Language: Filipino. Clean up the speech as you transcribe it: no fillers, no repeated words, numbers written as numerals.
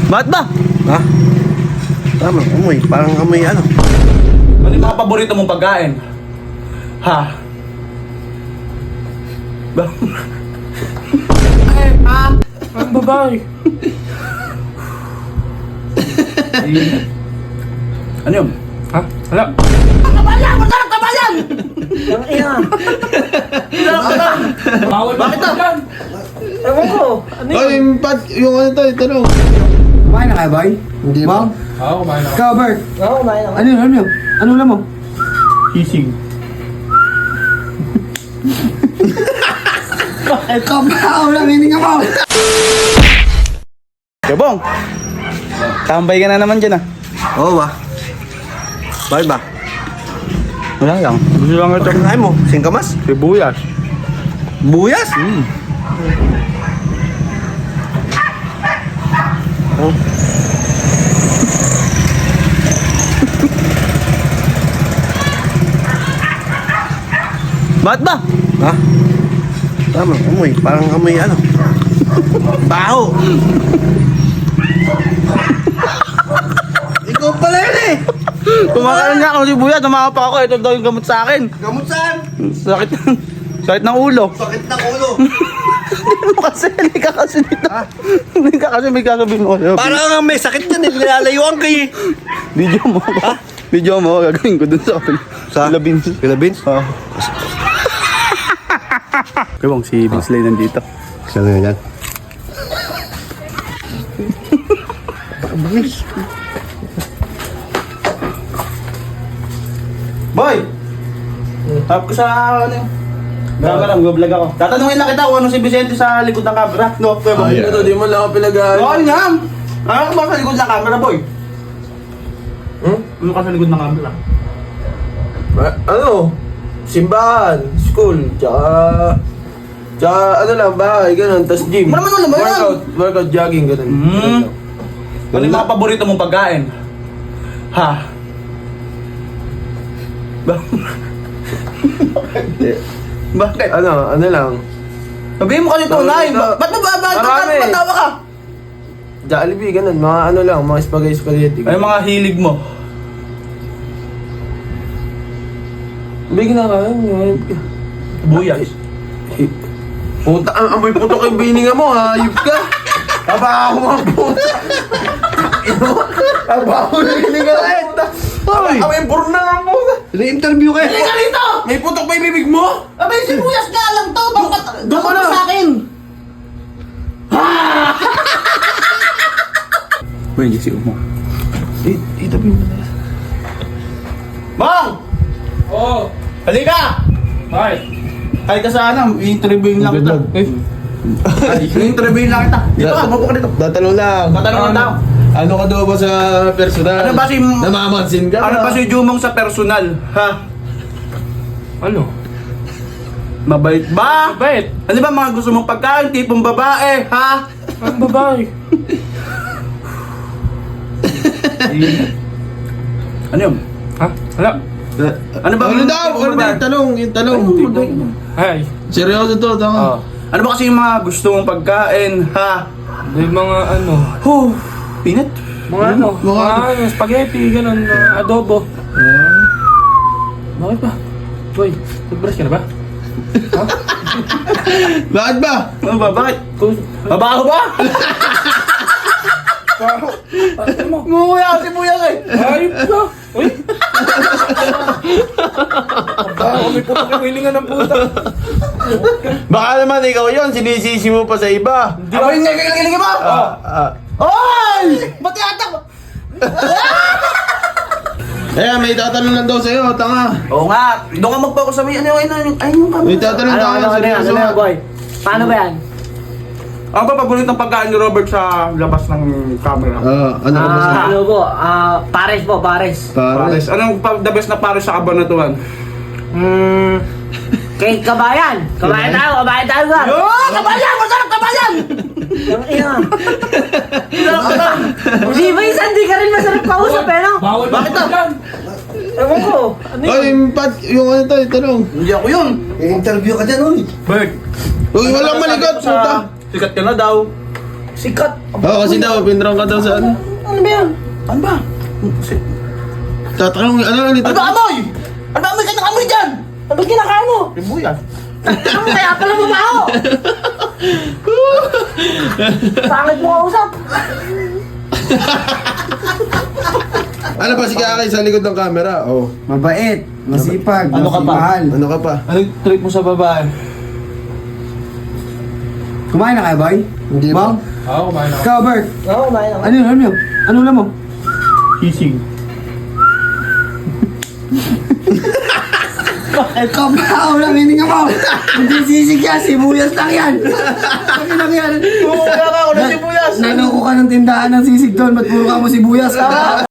Bakit ba? Ha? Tama, amoy. Parang amoy ano. Ano yung mga paborito mong pagkain? Ha? Ang babae. Ano yun? Ha? Wala. Bawal ba? Bakit ah? Ewan ko. Ano yun? Oh, yung ano to, yung tanong. Kumain na kayo, boy? Hindi ba? Oo, kumain ako. Ikaw, Bert? Oo, kumain ako. Ano yun? Ano yun? Ano ulam mo? Sisig. Ikaw ba? Ulam, hindi ka mo! Yabong! Tambay ka na naman dyan ah. Oo ba? Bakit ba? Wala lang. Gusto lang ito. Kakain mo? Singkamas? Sibuyas. Buyas? Oh. Bakit ba? Ha? Tama, amoy. Parang amoy ano. Baho! Ikaw pala yun eh! Kumakain nga ako ng sibuyas. Tumawa pa ako. Ito daw yung gamot sa akin. Gamot saan? Sakit. Sakit ng ulo. Sakit ng ulo. Kasi hindi ka kasi dito. Hindi ka kasi may kakabihin mo. Parang may sakit yan eh. Nilalayuan kayo eh. Video mo. Video mo. Gagawin ko dun sa Philippines. Philippines? Oo. Kaya si Binsley nandito. Saan nga yan? Boy! Tap ko sa ano yun? Gagawin lang, vlog ako. Tatanungin lang kita kung ano si Vicente sa likod ng camera. No, kuya Boy. Ito, di mo lang ako pinag-aaral. Oo, nga! Ano ba sa likod ng camera, boy? Ano ka sa likod ng camera? Ano? Simbahan, school, tsaka ano lang, bahay, ganun, tas gym. Ano naman yan? Workout, jogging, ganun. Ano yung mga paborito mong pagkain? Ha? Bakit? Ano lang, Sabihin mo kasi tunay. Ba't Marami. matawa ka? Jollibee, ganun, mga ano lang, mga spaghetti. Ano yung mga hilig mo? Bigyan na ka, Buyas. puta, amoy putok yung bininga mo, hayop ka. Aba ako mga puta. Aba ako na hininga na ito. Amoy puro na lang puta. Ini-interview kayo. Hindi ka rito! May putok pa yung bibig mo? Abay, sibuyas nga lang to! Bakit? Doon ka na. Sa akin! Uy, hindi si Umo. Itabi mo na. Mang! Oo. Halika! Bakit? Ay ka sa ano, i-interviewin lang kita. I-interviewin lang kita. Dito ka, mapo ka dito. Tatanong lang. Tatanong lang tao. Ano ka daw ba sa personal? Ano ba si... Namamansin ka? Ano ba si Jumong sa personal? Ha? Ano? Mabait ba? Bakit? Ano ba mga gusto mong pagkain? Tipong babae, ha? Ang babae. Ano yun? Ha? Wala. Ano ba? Ano daw? Ano daw yung tanong? Yung tanong. Ay. Seryoso to, tama. Ano ba kasi yung mga gusto mong pagkain, ha? May mga ano. Huh, pinat. Mga ano. Mga ano. Spaghetti, ganun. Adobo. Bakit ba? Boy, toothbrush ka na ba? Bakit ba? Ano ba? Bakit? Mabaho ba? Ano mo? Nguya kasi buyas eh. Ayop ka. Uy. Ako may putok yung hilingan ng puta. Baka naman ikaw yun, sinisisi mo pa sa iba. Ako yung nagkikilig mo? Oy! Ba't yatak? May tatanong lang daw sa'yo, tanga. Oo nga. Doon ka magfocus sa may ano yung camera. May tatanong tanga, seryoso. boy? Paano ba yan? Ano ba paborito ng pagkain ni Robert sa labas ng camera? Ano ka ba sa... Ano po? Pares po, pares. Pares. Anong the best na pares sa Kabanatuan? Kay Kabayan. Kabayan tayo ba? Yo! Kabayan! Masarap kabayan! Ang ina. Di ba isa, hindi ka rin masarap kausap eh, no? Bawal ba? Bakit ah? Ewan ko. Ano yun? Yung ano to, yung tanong. Hindi ako yun. I-interview ka dyan, uy. Bert. Uy, walang malikot, puta. Sikat ka na daw. Sikat. Oo, kasi daw, pinrang ka daw sa ano. Ano ba yan? Ano ba? Tatanong, ano Ano ba amoy? Ano ba amoy ka ng amoy dyan? Ano kinakain mo? Sibuyas. Ano kaya pala mabaho? Pangit mo kausap. Ano pa si Kakay sa likod ng camera? Oh. Mabait, masipag, Ano ka pa? mahal. Ano ka pa? Anong trip mo sa babae? Kumain na kayo, boy? Hindi pa. Mom? Oo, kumain ako. Ikaw, Bert? Oo, kumain ako. Ano yun? Ano yun? Ano ulam mo? Sisig. Kamao lang, hindi nga mo. Hindi sisig yan, sibuyas lang yan. Sabi lang yan. Kumukuha ka ako ng sibuyas. Naloko ka ng tindahan ng sisig doon, ba't puro ka mo sibuyas?